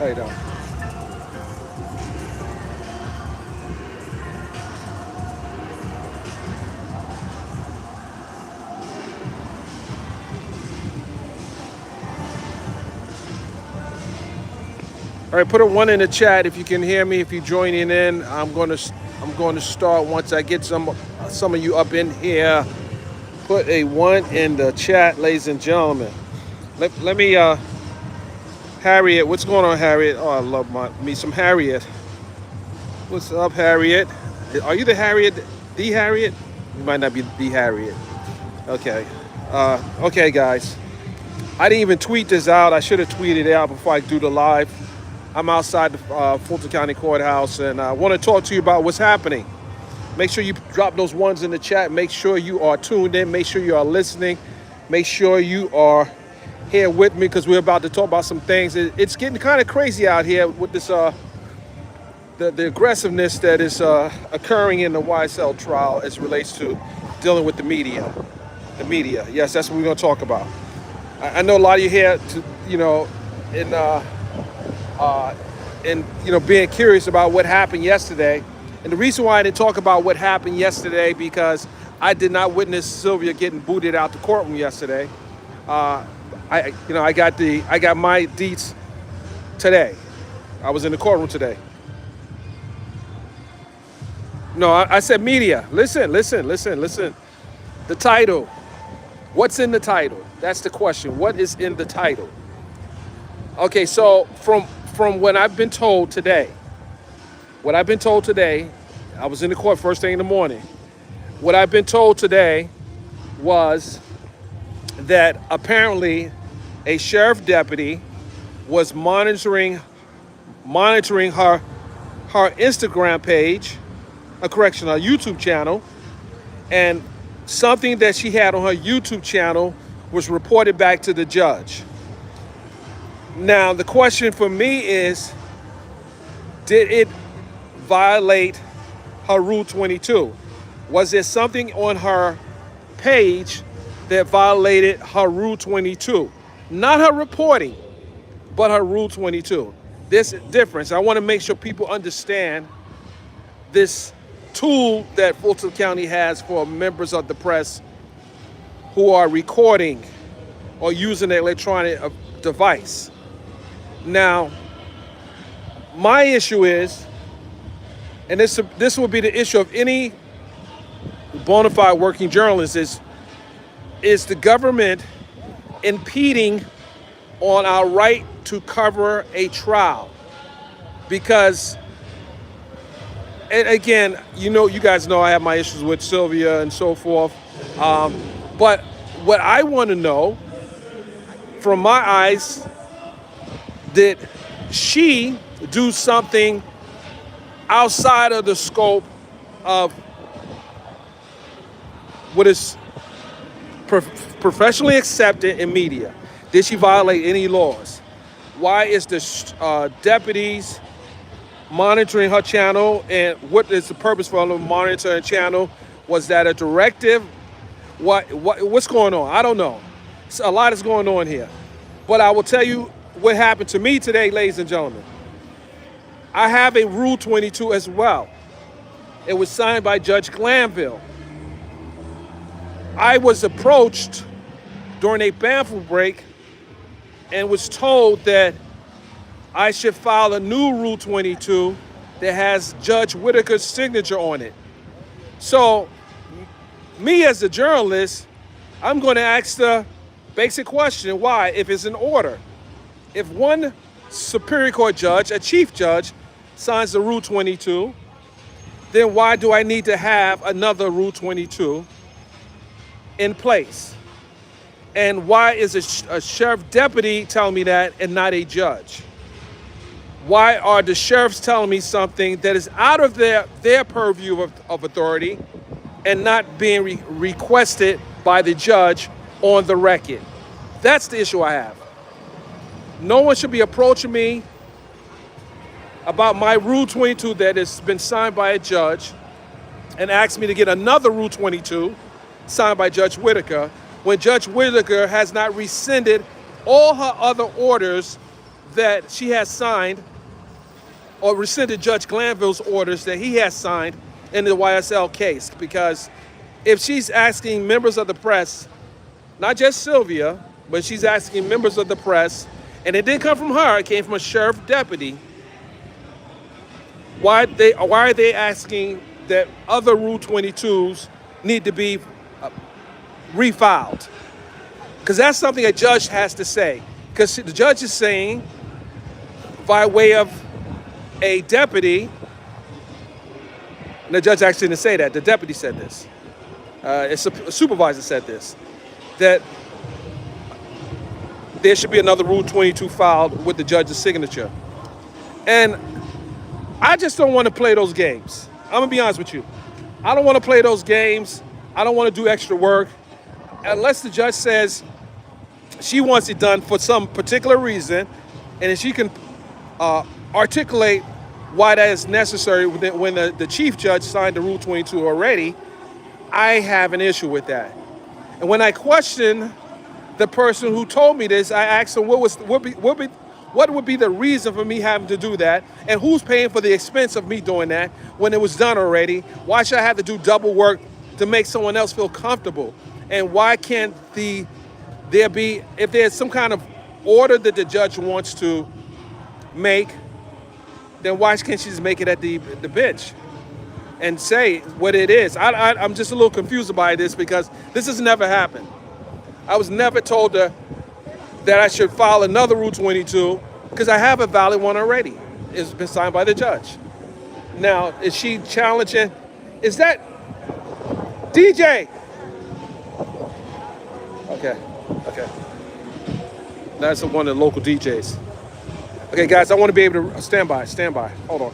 light out. All right, put a one in the chat if you can hear me. If you're joining in, I'm going to start once I get some of you up in here. Put a one in the chat, ladies and gentlemen. Let me Harriet. What's going on, Harriet? Oh, I love me some Harriet. What's up, Harriet? Are you the Harriet? The Harriet? You might not be the Harriet. Okay. Okay, guys. I didn't even tweet this out. I should have tweeted it out before I do the live. I'm outside the Fulton County Courthouse, and I want to talk to you about what's happening. Make sure you drop those ones in the chat. Make sure you are tuned in. Make sure you are listening. Make sure you are here with me because we're about to talk about some things. It's getting kind of crazy out here with this the aggressiveness that is occurring in the YSL trial as it relates to dealing with the media. The media, yes, that's what we're going to talk about. I know a lot of you here, being curious about what happened yesterday. And the reason why I didn't talk about what happened yesterday because I did not witness Sylvia getting booted out the courtroom yesterday. I got my deets today. I was in the courtroom today. No, I said media. Listen. The title. What's in the title? That's the question. What is in the title? Okay, so from what I've been told today, I was in the court first thing in the morning. What I've been told today was that apparently a sheriff deputy was monitoring her Instagram page, her YouTube channel, and something that she had on her YouTube channel was reported back to the judge. Now, the question for me is, did it violate her Rule 22? Was there something on her page that violated her Rule 22? Not her reporting, but her Rule 22. This difference. I want to make sure people understand this tool that Fulton County has for members of the press who are recording or using an electronic device. Now, my issue is, and this will be the issue of any bona fide working journalist, is the government impeding on our right to cover a trial. Because, and again, you guys know I have my issues with Sylvia and so forth. But what I want to know, from my eyes, did she do something outside of the scope of what is professionally accepted in media? Did she violate any laws? Why is the deputies monitoring her channel, and what is the purpose for them monitoring her channel? Was that a directive? What's going on? I don't know. A lot is going on here. But I will tell you what happened to me today, ladies and gentlemen. I have a Rule 22 as well. It was signed by Judge Glanville. I was approached during a bathroom break and was told that I should file a new Rule 22 that has Judge Whitaker's signature on it. So, me as a journalist, I'm going to ask the basic question, why, if it's in order? If one Superior Court judge, a chief judge, signs the Rule 22, then why do I need to have another Rule 22 in place? And why is a sheriff deputy telling me that and not a judge? Why are the sheriffs telling me something that is out of their purview of authority and not being requested by the judge on the record? That's the issue I have. No one should be approaching me about my Rule 22 that has been signed by a judge and ask me to get another Rule 22 signed by Judge Whitaker when Judge Whitaker has not rescinded all her other orders that she has signed or rescinded Judge Glanville's orders that he has signed in the YSL case. Because if she's asking members of the press, not just Sylvia, but she's asking members of the press, and it didn't come from her, it came from a sheriff deputy, why are they asking that other Rule 22s need to be refiled? Because that's something a judge has to say. Because the judge is saying, by way of a deputy, and the judge actually didn't say that, the deputy said this, a supervisor said this, that there should be another Rule 22 filed with the judge's signature. And I just don't want to play those games. I'm going to be honest with you. I don't want to play those games. I don't want to do extra work. Unless the judge says she wants it done for some particular reason, and if she can articulate why that is necessary when the chief judge signed the Rule 22 already, I have an issue with that. And when I question the person who told me this, I asked him what would be the reason for me having to do that, and who's paying for the expense of me doing that when it was done already? Why should I have to do double work to make someone else feel comfortable? And why can't there be, if there's some kind of order that the judge wants to make, then why can't she just make it at the bench and say what it is? I'm just a little confused by this, because this has never happened. I was never told that I should file another Rule 22 because I have a valid one already. It's been signed by the judge. Now, is she challenging? Is that DJ? Okay. That's one of the local DJs. Okay, guys, I want to be able to stand by. Hold on.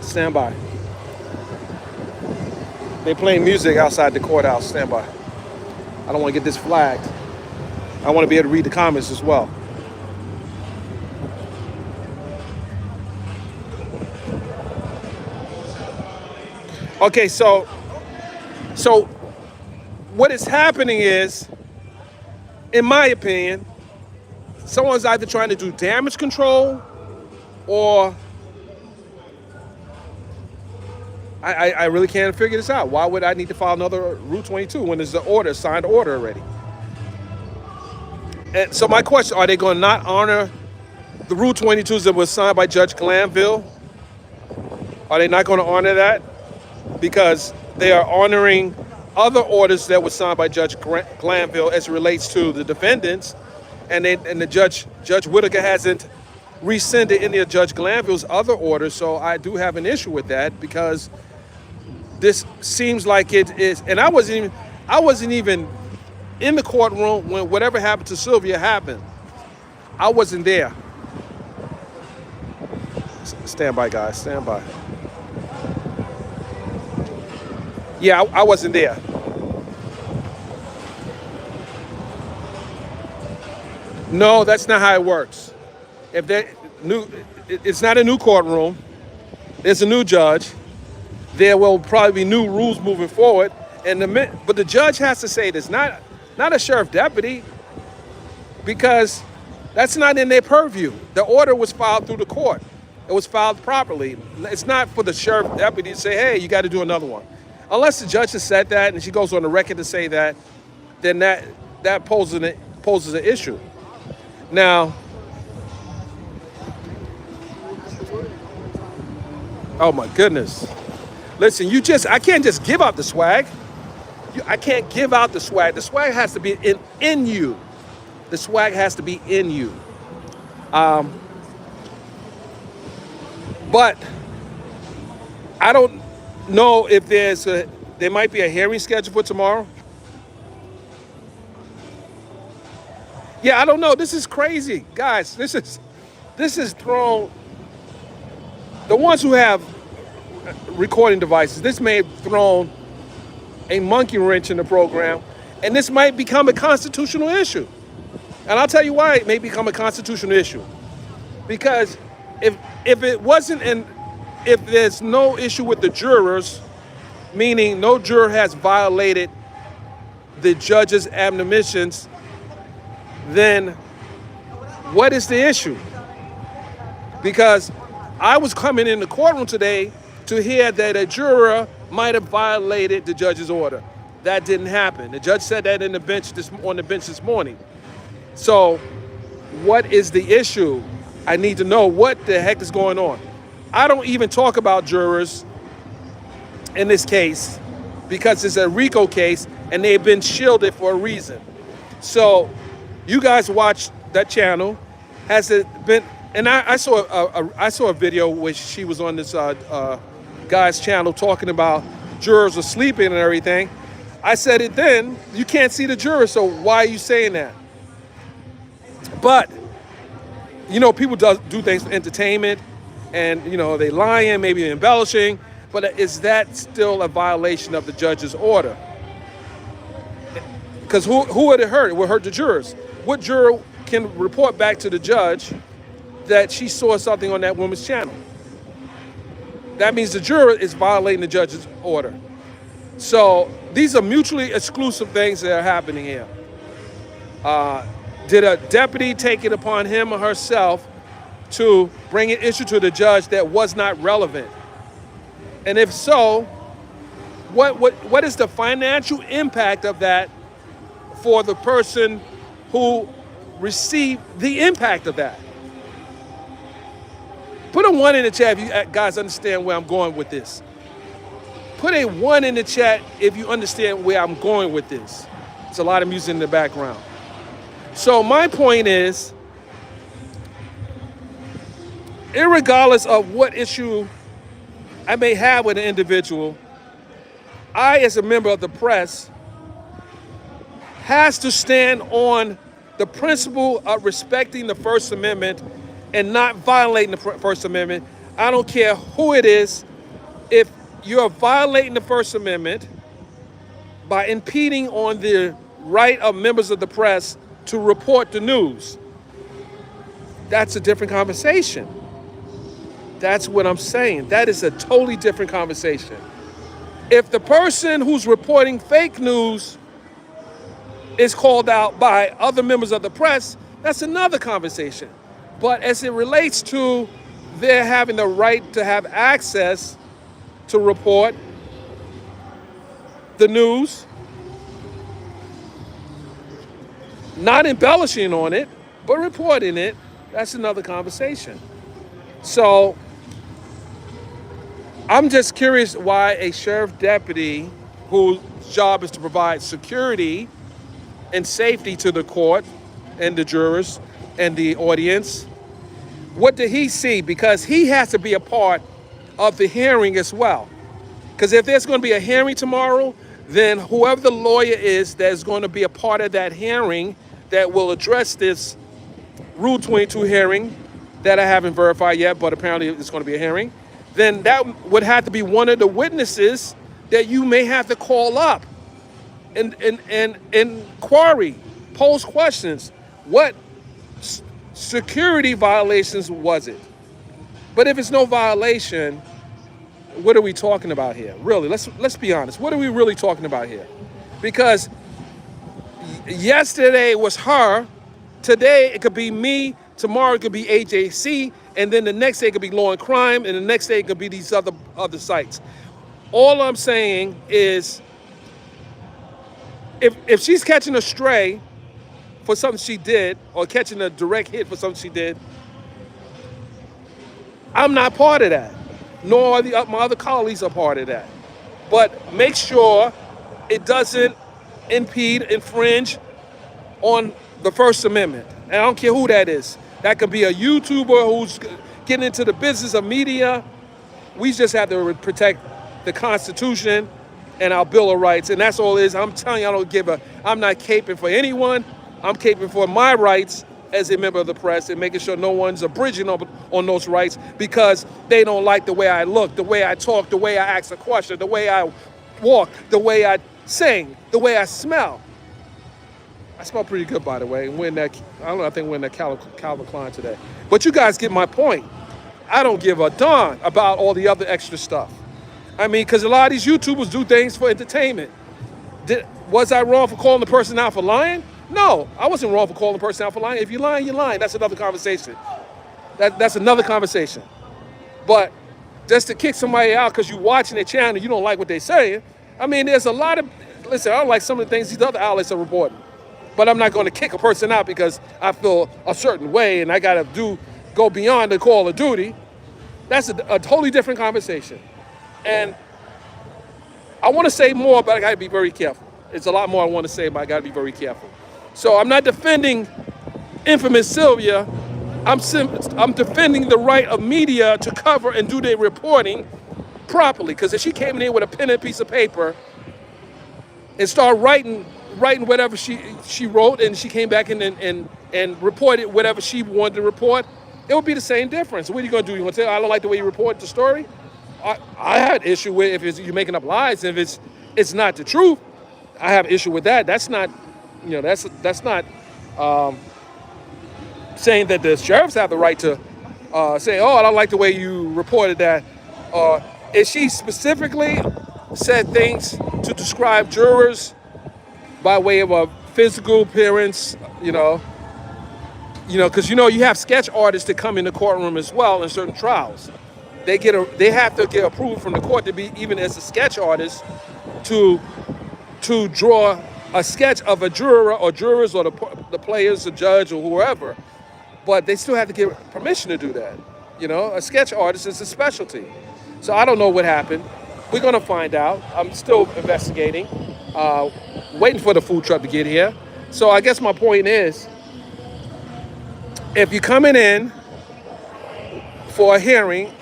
Stand by. They're playing music outside the courthouse. Stand by. I don't want to get this flagged. I want to be able to read the comments as well. Okay, so what is happening is, in my opinion, someone's either trying to do damage control, or I really can't figure this out. Why would I need to file another Rule 22 when there's an signed order already? And so my question, are they going to not honor the Rule 22s that was signed by Judge Glanville? Are they not going to honor that? Because they are honoring other orders that were signed by Judge Glanville as it relates to the defendants, and the Judge Whitaker hasn't rescinded any of Judge Glanville's other orders. So I do have an issue with that, because this seems like it is, and I wasn't even in the courtroom when whatever happened to Sylvia happened. I wasn't there. Stand by, guys. Stand by. Yeah, I wasn't there. No, that's not how it works. It's not a new courtroom. There's a new judge. There will probably be new rules moving forward. But the judge has to say this, not a sheriff deputy, because that's not in their purview. The order was filed through the court. It was filed properly. It's not for the sheriff deputy to say, hey, you got to do another one. Unless the judge has said that and she goes on the record to say that, then that poses an issue. Now, oh my goodness. Listen, I can't just give out the swag. I can't give out the swag. The swag has to be in you. The swag has to be in you. But I don't know if there might be a hearing scheduled for tomorrow. Yeah, I don't know. This is crazy, guys. This is thrown. The ones who have recording devices, this may have thrown a monkey wrench in the program, and this might become a constitutional issue. And I'll tell you why it may become a constitutional issue. Because if there's no issue with the jurors, meaning no juror has violated the judge's admonitions, then What is the issue? Because I was coming in the courtroom today to hear that a juror might have violated the judge's order. That didn't happen. The judge said that on the bench this morning. So what is the issue? I need to know what the heck is going on. I don't even talk about jurors in this case because it's a RICO case and they've been shielded for a reason. So you guys watch that channel. Has it been? And I saw a video where she was on this guy's channel talking about jurors are sleeping and everything. I said it then. You can't see the jurors, so why are you saying that? But you know, people do things for entertainment, and you know they lying, maybe embellishing. But is that still a violation of the judge's order? Because who would it hurt? It would hurt the jurors. What juror can report back to the judge that she saw something on that woman's channel? That means the juror is violating the judge's order. So these are mutually exclusive things that are happening here. Did a deputy take it upon him or herself to bring an issue to the judge that was not relevant? And if so, what is the financial impact of that for the person who received the impact of that? Put a 1 in the chat if you guys understand where I'm going with this. Put a 1 in the chat if you understand where I'm going with this. There's a lot of music in the background. So my point is, irregardless of what issue I may have with an individual, I, as a member of the press, has to stand on the principle of respecting the First Amendment and not violating the First Amendment. I don't care who it is. If you're violating the First Amendment by impeding on the right of members of the press to report the news, that's a different conversation. That's what I'm saying. That is a totally different conversation. If the person who's reporting fake news is called out by other members of the press, that's another conversation. But as it relates to their having the right to have access to report the news, not embellishing on it, but reporting it, that's another conversation. So I'm just curious why a sheriff deputy whose job is to provide security and safety to the court and the jurors and the audience, what did he see? Because he has to be a part of the hearing as well. Because if there's going to be a hearing tomorrow, then whoever the lawyer is that is going to be a part of that hearing that will address this Rule 22 hearing that I haven't verified yet, but apparently it's going to be a hearing, then that would have to be one of the witnesses that you may have to call up and inquiry, pose questions. What security violations was it? But if it's no violation, what are we talking about here? Really, let's be honest. What are we really talking about here? Because yesterday was her, today it could be me, tomorrow it could be AJC, and then the next day it could be Law and Crime, and the next day it could be these other sites. All I'm saying is, if she's catching a stray for something she did, or catching a direct hit for something she did, I'm not part of that, nor are my other colleagues are part of that. But make sure it doesn't infringe on the First Amendment. And I don't care who that is. That could be a YouTuber who's getting into the business of media. We just have to protect the Constitution and our Bill of Rights. And that's all it is. I'm telling you, I'm not caping for anyone. I'm caping for my rights as a member of the press and making sure no one's abridging on those rights because they don't like the way I look, the way I talk, the way I ask a question, the way I walk, the way I sing, the way I smell. I smell pretty good, by the way. I think we're in that Calvin Klein today. But you guys get my point. I don't give a darn about all the other extra stuff. I mean, because a lot of these YouTubers do things for entertainment. Was I wrong for calling the person out for lying? No, I wasn't wrong for calling the person out for lying. If you're lying, you're lying. That's another conversation. That's another conversation. But just to kick somebody out because you're watching their channel and you don't like what they're saying, I mean, there's a lot of, listen, I don't like some of the things these other outlets are reporting. But I'm not going to kick a person out because I feel a certain way and I got to go beyond the call of duty. That's a totally different conversation. And I want to say more, but I got to be very careful. It's a lot more I want to say, but I got to be very careful. So I'm not defending infamous Sylvia. I'm defending the right of media to cover and do their reporting properly. Because if she came in here with a pen and a piece of paper and started writing whatever she wrote, and she came back and reported whatever she wanted to report, it would be the same difference. What are you going to do? You going to tell I don't like the way you reported the story? I had issue with if you're making up lies, and if it's not the truth, I have issue with that. That's not, that's not saying that the sheriffs have the right to say, oh, I don't like the way you reported that. If she specifically said things to describe jurors by way of a physical appearance, because you have sketch artists that come in the courtroom as well in certain trials. They have to get approval from the court to be, even as a sketch artist, to draw a sketch of a juror or jurors or the players, the judge or whoever. But they still have to get permission to do that. A sketch artist is a specialty. So I don't know what happened. We're gonna find out. I'm still investigating, waiting for the food truck to get here. So I guess my point is, if you're coming in for a hearing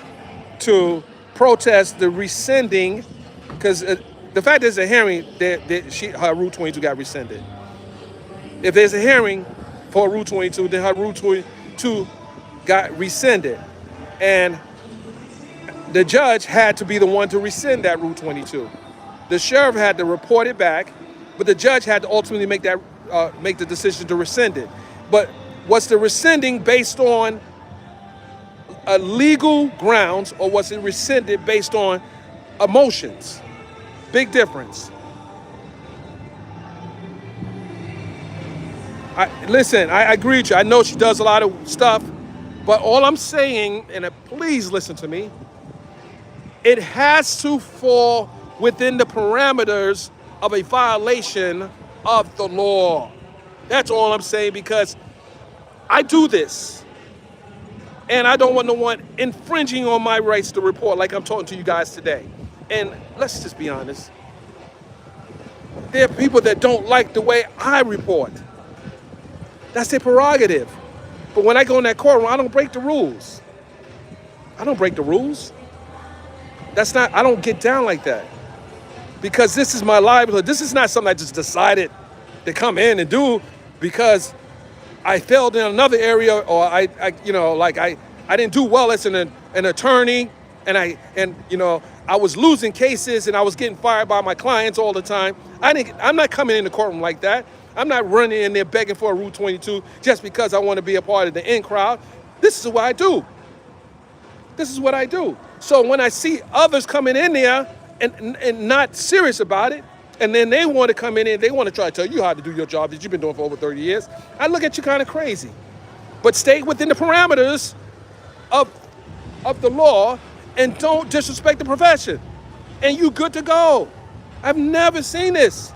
to protest the rescinding, because the fact there's a hearing, her Rule 22 got rescinded. If there's a hearing for Rule 22, then her Rule 22 got rescinded. And the judge had to be the one to rescind that Rule 22. The sheriff had to report it back, but the judge had to ultimately make the decision to rescind it. But was the rescinding based on a legal grounds, or was it rescinded based on emotions? Big difference. I agree with you. I know she does a lot of stuff, but all I'm saying, and please listen to me, it has to fall within the parameters of a violation of the law. That's all I'm saying, because I do this. And I don't want no one infringing on my rights to report like I'm talking to you guys today. And let's just be honest. There are people that don't like the way I report. That's their prerogative. But when I go in that courtroom, I don't break the rules. I don't break the rules. I don't get down like that. Because this is my livelihood. This is not something I just decided to come in and do because I failed in another area, or I didn't do well as an attorney, and I was losing cases and I was getting fired by my clients all the time. I'm not coming in the courtroom like that. I'm not running in there begging for a Rule 22 just because I want to be a part of the in crowd. This is what I do. This is what I do. So when I see others coming in there and not serious about it, and then they want to come in and they want to try to tell you how to do your job that you've been doing for over 30 years, I look at you kind of crazy. But stay within the parameters of the law and don't disrespect the profession. And you good to go. I've never seen this.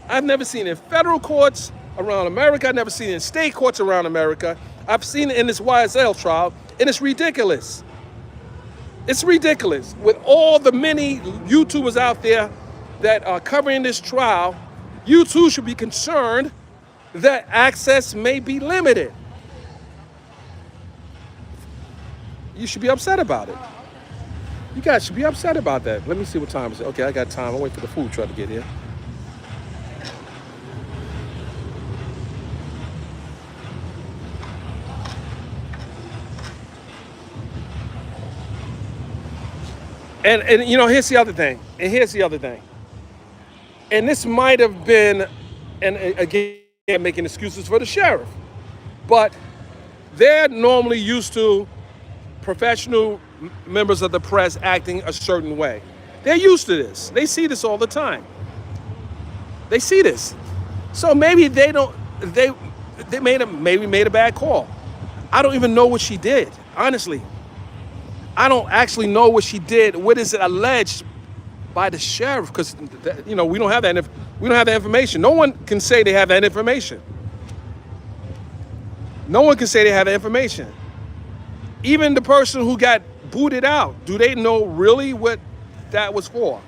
I've never seen it in federal courts around America. I've never seen it in state courts around America. I've seen it in this YSL trial, and it's ridiculous. It's ridiculous. With all the many YouTubers out there that are covering this trial, you too should be concerned that access may be limited. You should be upset about it. You guys should be upset about that. Let me see what time it is. Okay, I got time. I'll wait for the food truck to get here. And here's the other thing. And this might have been, and again, making excuses for the sheriff, but they're normally used to professional members of the press acting a certain way. They're used to this. They see this all the time. They see this. So maybe they don't, they maybe made a bad call. I don't even know what she did. Honestly, I don't actually know what she did. What is it alleged by the sheriff? Because we don't have that. We don't have that information. No one can say they have that information. No one can say they have that information. Even the person who got booted out, do they know really what that was for?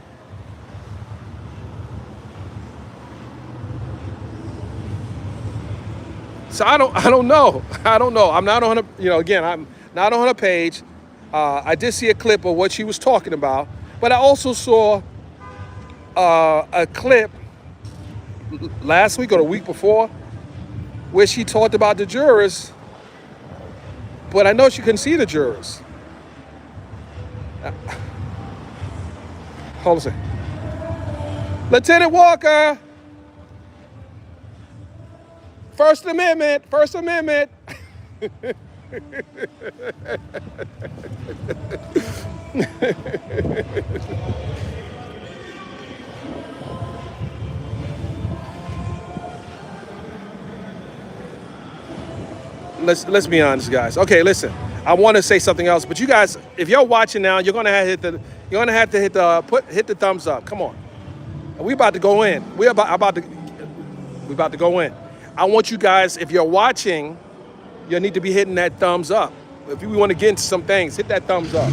So I don't know. I don't know. I'm not on her, again, I'm not on her page. I did see a clip of what she was talking about, but I also saw a clip last week or the week before where she talked about the jurors, but I know she couldn't see the jurors. Hold on a second. Lieutenant Walker, First Amendment, First Amendment. Let's be honest, guys. Okay, listen. I want to say something else, but you guys, if you're watching now, you're gonna have to hit the thumbs up. Come on, we about to go in. We about to go in. I want you guys, if you're watching, you need to be hitting that thumbs up. If we want to get into some things, hit that thumbs up.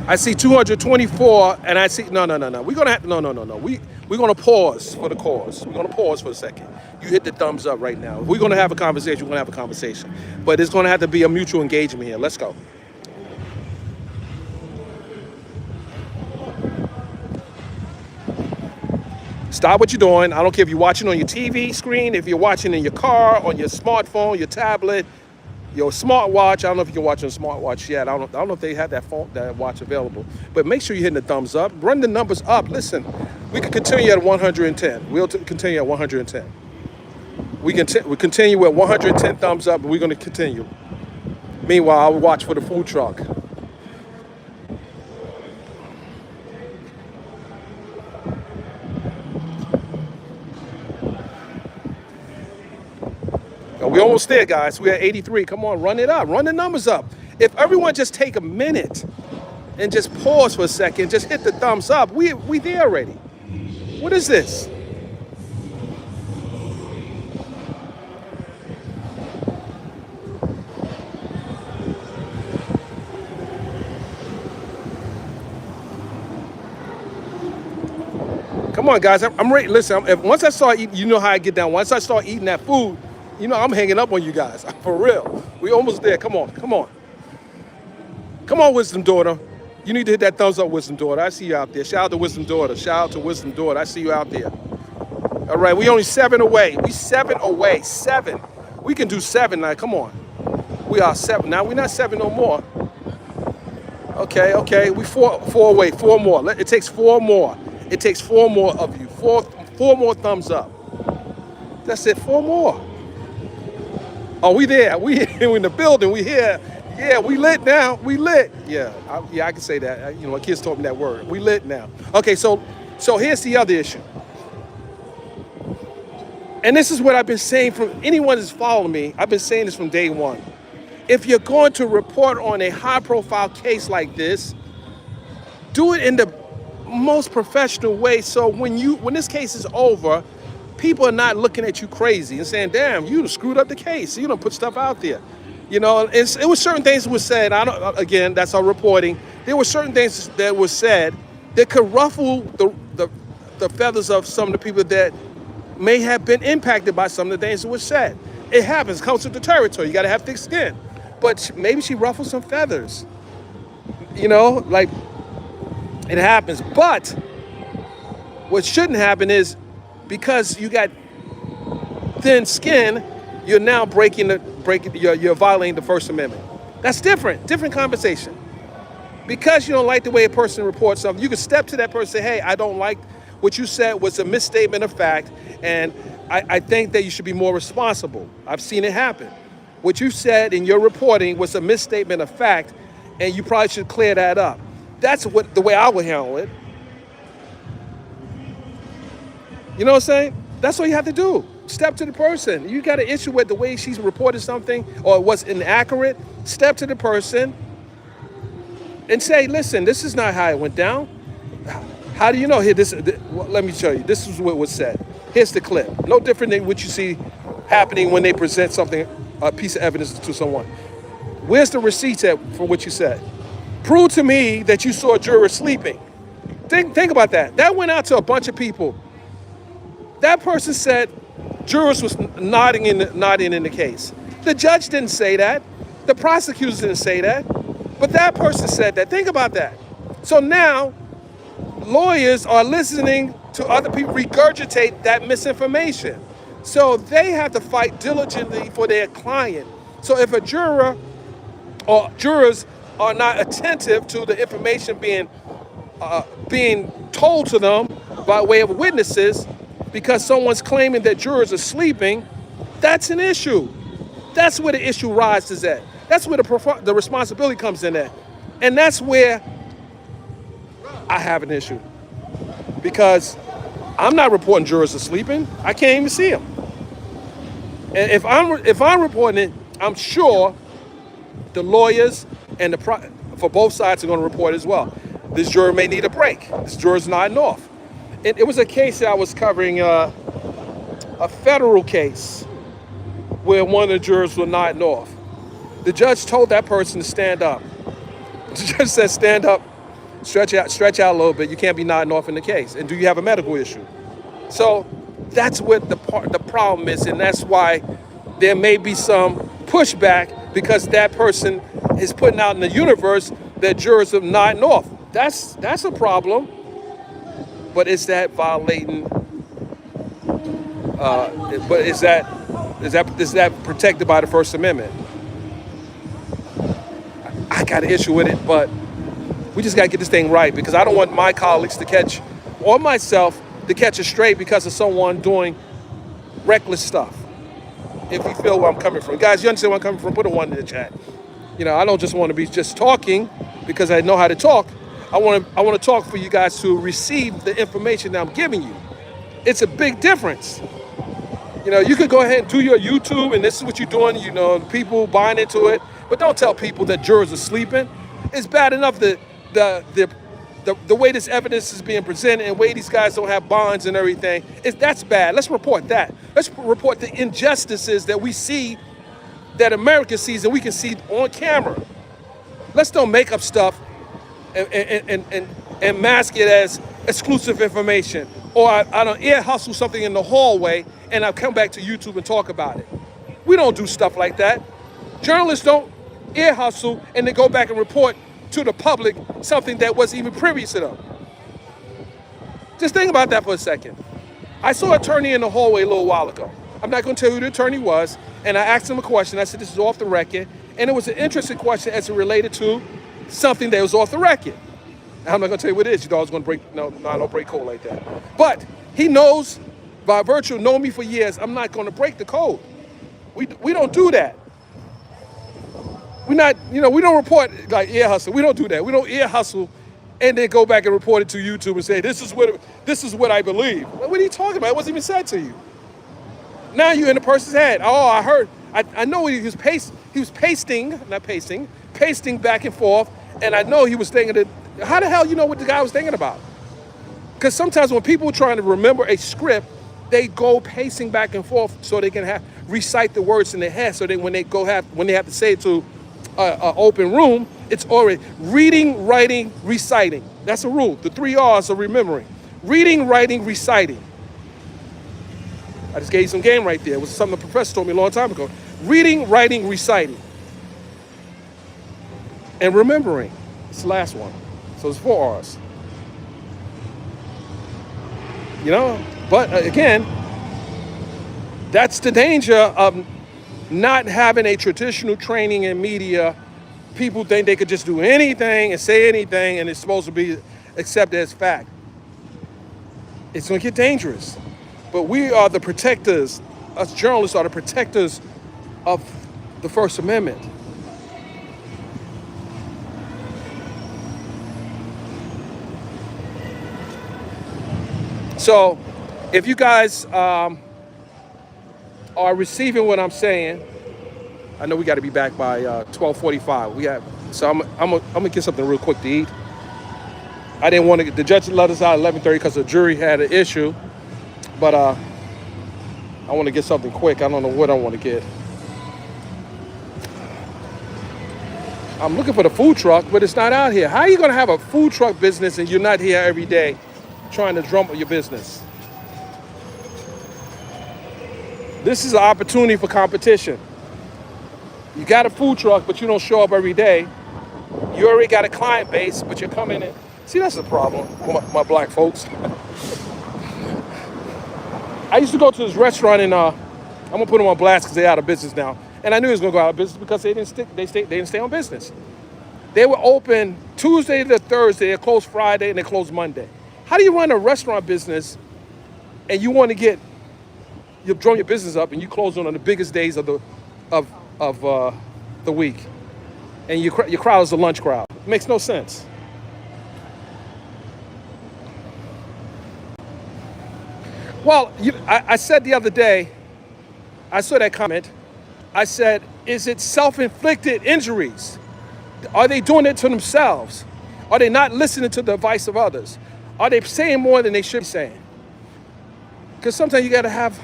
I see 224, and I see no. We're gonna have no. We're gonna pause for the cause. We're gonna pause for a second. You hit the thumbs up right now. If we're gonna have a conversation, we're gonna have a conversation. But it's gonna have to be a mutual engagement here. Let's go. Stop what you're doing. I don't care if you're watching on your TV screen, if you're watching in your car, on your smartphone, your tablet, your smartwatch. I don't know if you can watch on a smartwatch yet. I don't know if they have that watch available. But make sure you're hitting the thumbs up. Run the numbers up. Listen, we can continue at 110. We'll continue at 110. We continue at 110 thumbs up, and we're going to continue. Meanwhile, I'll watch for the food truck. We're almost there, guys. We're at 83. Come on, run it up. Run the numbers up. If everyone just take a minute and just pause for a second, just hit the thumbs up. We there already. What is this? Come on, guys. I'm ready. Listen, once I start eating, you know how I get down. Once I start eating that food, I'm hanging up on you guys. For real. We almost there. Come on. Come on, Wisdom Daughter. You need to hit that thumbs up, Wisdom Daughter. I see you out there. Shout out to Wisdom Daughter. Shout out to Wisdom Daughter. I see you out there. All right, we only 7 away. We 7 away. 7. We can do 7 now. Come on. We are 7. Now, we're not 7 no more. Okay. We 4 away. 4 more. It takes 4 more. It takes 4 more of you. 4 more thumbs up. That's it. 4 more. Oh, we there. We in the building. We here. Yeah, we lit now. We lit. Yeah, I can say that. My kids taught me that word. We lit now. Okay, so here's the other issue. And this is what I've been saying from anyone that's following me. I've been saying this from day one. If you're going to report on a high-profile case like this, do it in the most professional way. So when this case is over, people are not looking at you crazy and saying, "Damn, you screwed up the case. You don't put stuff out there." It was certain things that were said. Again, that's our reporting. There were certain things that were said that could ruffle the feathers of some of the people that may have been impacted by some of the things that were said. It happens. Comes with the territory. You got to have thick skin. But maybe she ruffled some feathers. Like it happens. But what shouldn't happen is, because you got thin skin, you're now you're violating the First Amendment. That's different conversation. Because you don't like the way a person reports something, you can step to that person and say, "Hey, I don't like what you said was a misstatement of fact, and I think that you should be more responsible. I've seen it happen. What you said in your reporting was a misstatement of fact, and you probably should clear that up." That's the way I would handle it. You know what I'm saying? That's what you have to do. Step to the person. You got an issue with the way she's reported something or what's inaccurate. Step to the person and say, listen, this is not how it went down. How do you know? Here, well, let me show you. This is what was said. Here's the clip. No different than what you see happening when they present something, a piece of evidence to someone. Where's the receipts at for what you said? Prove to me that you saw a juror sleeping. Think about that. That went out to a bunch of people. That person said jurors was nodding in the case. The judge didn't say that. The prosecutors didn't say that. But that person said that. Think about that. So now lawyers are listening to other people regurgitate that misinformation. So they have to fight diligently for their client. So if a juror or jurors are not attentive to the information being told to them by way of witnesses, because someone's claiming that jurors are sleeping, that's an issue. That's where the issue rises at. That's where the responsibility comes in at. And that's where I have an issue. Because I'm not reporting jurors are sleeping. I can't even see them. And if I'm reporting it, I'm sure the lawyers and for both sides are going to report as well. This juror may need a break. This juror's nodding off. It was a case that I was covering, a federal case where one of the jurors was nodding off. The judge told that person to stand up. The judge said, stand up, stretch out a little bit. You can't be nodding off in the case. And do you have a medical issue? So that's what the problem is, and that's why there may be some pushback, because that person is putting out in the universe that jurors are nodding off. That's a problem. But is that violating? But is that protected by the First Amendment? I got an issue with it, but we just got to get this thing right, because I don't want my colleagues to catch, or myself to catch a stray because of someone doing reckless stuff. If you feel where I'm coming from, guys, you understand where I'm coming from? Put a 1 in the chat. You know, I don't just want to be just talking because I know how to talk. I want to talk for you guys to receive the information that I'm giving you. It's a big difference. You know, you could go ahead and do your YouTube, and this is what you're doing. You know, people buying into it, but don't tell people that jurors are sleeping. It's bad enough that the way this evidence is being presented and the way these guys don't have bonds and everything. That's bad. Let's report that. Let's report the injustices that we see, that America sees, and we can see on camera. Let's don't make up stuff and mask it as exclusive information, or I don't ear hustle something in the hallway and I'll come back to YouTube and talk about it. We don't do stuff like that. Journalists don't ear hustle and then go back and report to the public something that wasn't even privy to them. Just think about that for a second. I saw an attorney in the hallway a little while ago. I'm not going to tell you who the attorney was, and I asked him a question. I said, this is off the record, and it was an interesting question as it related to something that was off the record. I'm not going to tell you what it is. You know I was going to break, no, I don't break code like that. But he knows, by virtue of knowing me for years, I'm not going to break the code. We don't do that. We don't report like ear hustle. We don't do that. We don't ear hustle and then go back and report it to YouTube and say, this is what I believe. What are you talking about? It wasn't even said to you. Now you're in the person's head. Oh, I heard. I know he was pasting back and forth, and I know he was thinking that. How the hell you know what the guy was thinking about? Because sometimes when people are trying to remember a script, they go pacing back and forth so they can recite the words in their head. So that when they have to say it to an open room, it's already reading, writing, reciting. That's a rule. The 3 R's of remembering: reading, writing, reciting. I just gave you some game right there. It was something the professor told me a long time ago. Reading, writing, reciting, and remembering. It's the last one. So it's 4 R's. You know, but again, that's the danger of not having a traditional training in media. People think they could just do anything and say anything, and it's supposed to be accepted as fact. It's going to get dangerous. But we are the protectors, us journalists are the protectors of the First Amendment. So If you guys are receiving what I'm saying, I know we got to be back by 12:45. So I'm gonna get something real quick to eat. I didn't want to. The judge let us out at 11:30 because the jury had an issue, but I want to get something quick. I don't know what I want to get. I'm looking for the food truck, but it's not out here. How are you gonna have a food truck business and you're not here every day, trying to drum up your business? This is an opportunity for competition. You got a food truck, but you don't show up every day. You already got a client base, but you're coming in. See, that's the problem with my black folks. I used to go to this restaurant and I'm gonna put them on blast because they're out of business now. And I knew it was gonna go out of business because they didn't stay on business. They were open Tuesday to Thursday, they closed Friday, and they closed Monday. How do you run a restaurant business and you want to you drum your business up and you close on the biggest days of the week, and your crowd is the lunch crowd? It makes no sense. Well, I said the other day, I saw that comment. I said, is it self-inflicted injuries? Are they doing it to themselves? Are they not listening to the advice of others? Are they saying more than they should be saying? Because sometimes you gotta have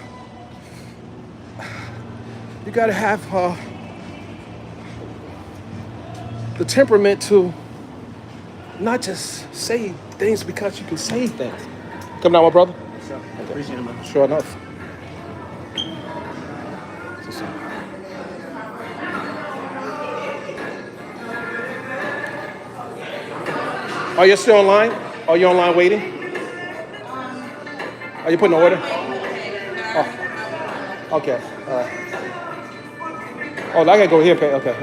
the temperament to not just say things because you can say things. Come down, my brother. Yes, sir. Appreciate it, man. Sure enough. Are you still online? Are you online waiting? Are you putting an order? Oh, okay. All right. Oh, I gotta go here and pay. Okay.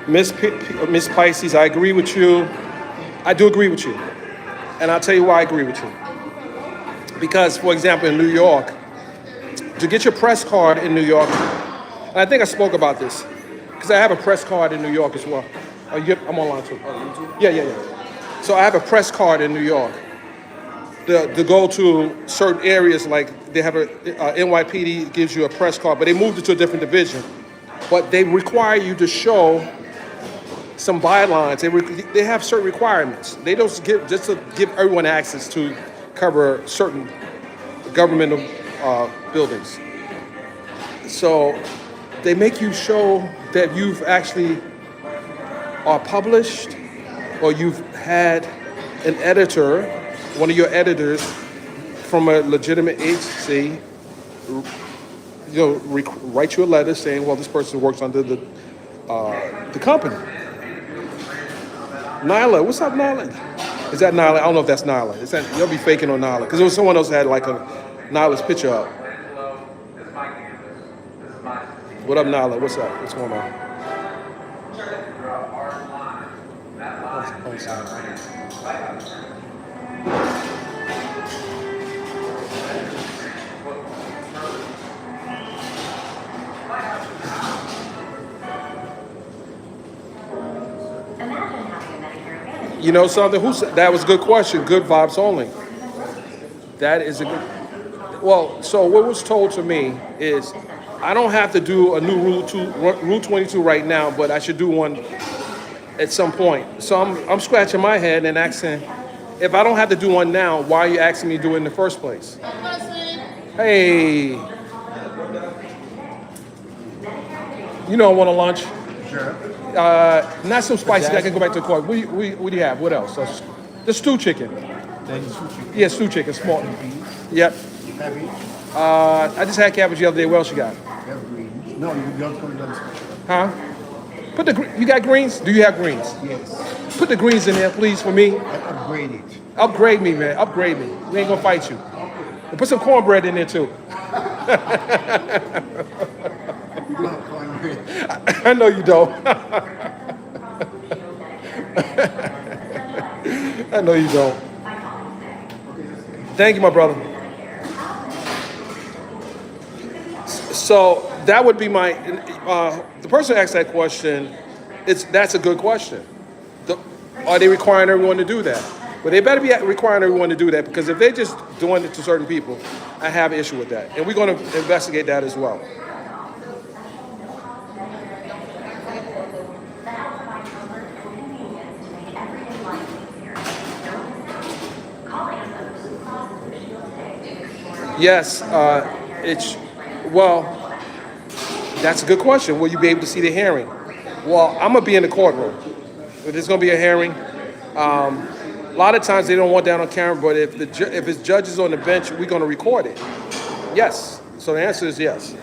Miss Pisces, I agree with you. I do agree with you. And I'll tell you why I agree with you. Because, for example, in New York, to get your press card in New York, and I think I spoke about this, because I have a press card in New York as well. I'm online too. Yeah. So I have a press card in New York. To go to certain areas, like they have NYPD gives you a press card, but they moved it to a different division. But they require you to show some bylines. They have certain requirements. They don't just to give everyone access to cover certain governmental buildings. So they make you show that you've actually are published, or you've had an editor, one of your editors from a legitimate agency, write you a letter saying, well, this person works under the company. Nyla, what's up, Nyla? Is that Nyla? I don't know if that's Nyla. You'll be faking on Nyla, because there was someone else that had like a Nyla's picture up. What up, Nyla? What's up? What's going on? You know something? That was a good question. Good vibes only. That is a good. Well, so what was told to me is I don't have to do a new Rule 22 right now, but I should do one at some point. So I'm scratching my head and asking, if I don't have to do one now, why are you asking me to do it in the first place? Hey. You know I want a lunch. Sure. Not so spicy. I can go back to the court. What do you have? What else? The stew chicken. Yeah, stew chicken, small. Yep. Cabbage. I just had cabbage the other day. What else you got? Greens. No, you don't come to Huh? You got greens? Do you have greens? Yes. Put the greens in there, please, for me. Upgrade it. Upgrade me, man. Upgrade me. We ain't gonna fight you. And put some cornbread in there too. You don't have cornbread. I know you don't. I know you don't. Thank you, my brother. So that would be my. The person who asked that question, that's a good question. The, are they requiring everyone to do that? But they better be requiring everyone to do that because if they're just doing it to certain people, I have an issue with that, and we're going to investigate that as well. Yes, it's well. That's a good question. Will you be able to see the hearing? Well, I'm gonna be in the courtroom. If there's gonna be a hearing, a lot of times they don't want that on camera. But if it's judges on the bench, we're gonna record it. Yes. So the answer is yes.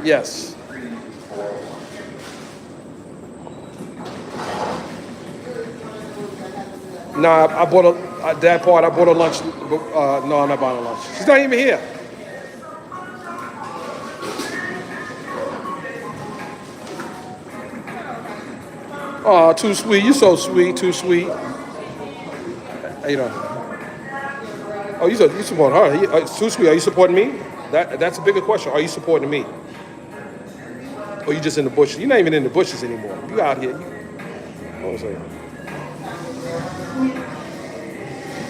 Yes. No, I bought that part. I bought a lunch. No, I'm not buying a lunch. She's not even here. Oh, too sweet. You so sweet. Too sweet. How you doing? Oh, you support her. It's too sweet. Are you supporting me? That's a bigger question. Are you supporting me? Or you just in the bushes? You're not even in the bushes anymore. You out here. What was I?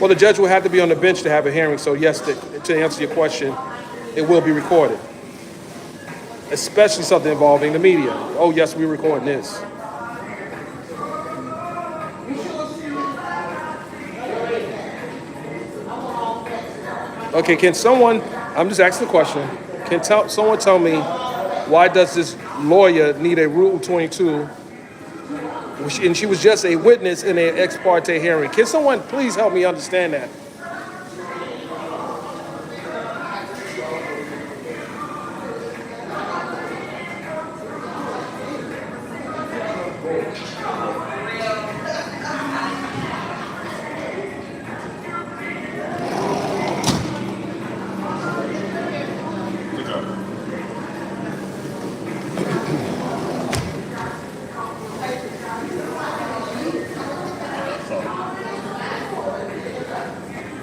Well, the judge will have to be on the bench to have a hearing. So yes, to answer your question, it will be recorded. Especially something involving the media. Oh yes, we're recording this. Okay, can someone, I'm just asking the question, can someone tell me why does this lawyer need a Rule 22 and she was just a witness in an ex parte hearing? Can someone please help me understand that?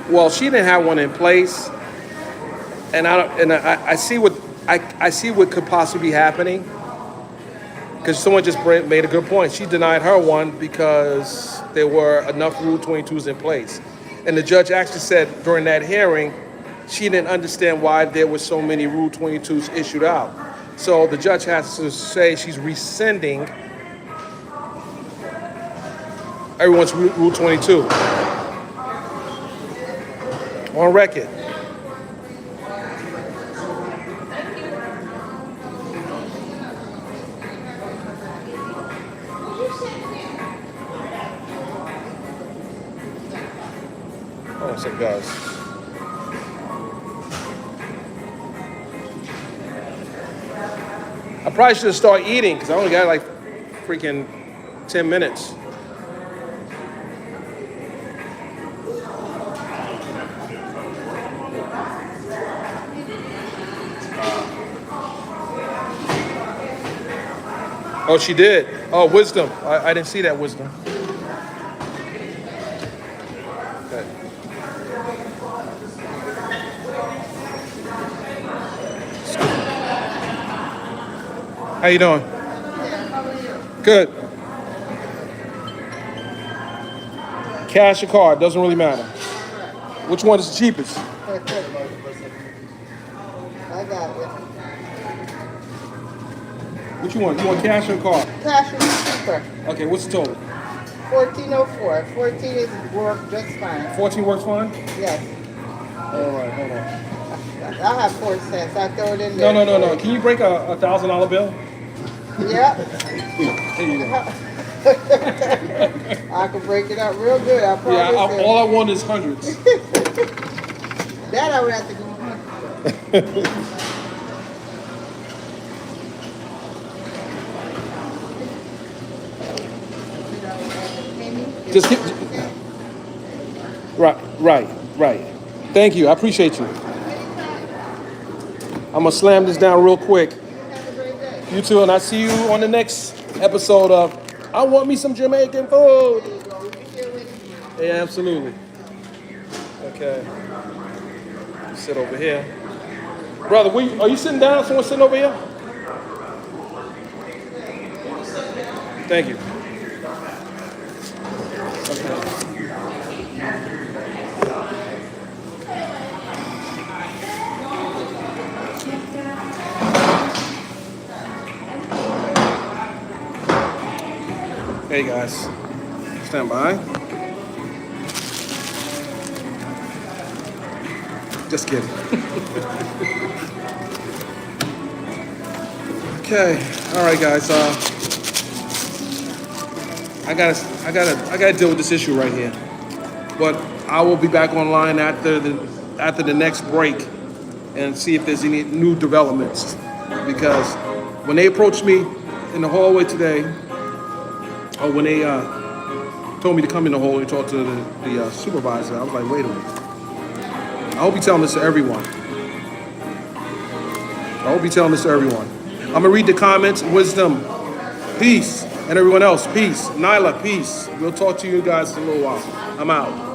Well, she didn't have one in place, and I see what I see what could possibly be happening. Because someone just made a good point. She denied her one because there were enough Rule 22s in place, and the judge actually said during that hearing, she didn't understand why there were so many Rule 22s issued out. So the judge has to say she's rescinding everyone's Rule 22 on record. Oh, so guys. I probably should have started eating because I only got like freaking 10 minutes. Oh, she did. Oh, wisdom. I didn't see that wisdom. Okay. How you doing? Good. Cash or card, doesn't really matter. Which one is the cheapest? I got it. Which you want? You want cash or card? Cash is cheaper. Okay, what's the total? 1404. 14 is work just fine. 14 works fine? Yes. All right, hold on. I have 4 cents. I throw it in No, there. no. Can you break a $1,000 bill? Yep. Here you go. I can break it up real good. I promise Yeah, you. all I want is hundreds. That I would have to do. Just keep. Right. Thank you. I appreciate you. I'm gonna slam this down real quick. Have a great day. You too, and I see you on the next episode of I Want Me Some Jamaican Food. There you go. We'll be here with you. Yeah, absolutely. Okay. Sit over here. Brother, are you sitting down? Someone sitting over here? Thank you. Hey guys, stand by. Just kidding. Okay, all right, guys. I gotta deal with this issue right here. But I will be back online after the next break and see if there's any new developments. Because when they approached me in the hallway today, or when they told me to come in the hallway and talk to the supervisor, I was like, wait a minute. I will be telling this to everyone. I will be telling this to everyone. I'm gonna read the comments. Wisdom, peace, and everyone else, peace. Nyla, peace. We'll talk to you guys in a little while. I'm out.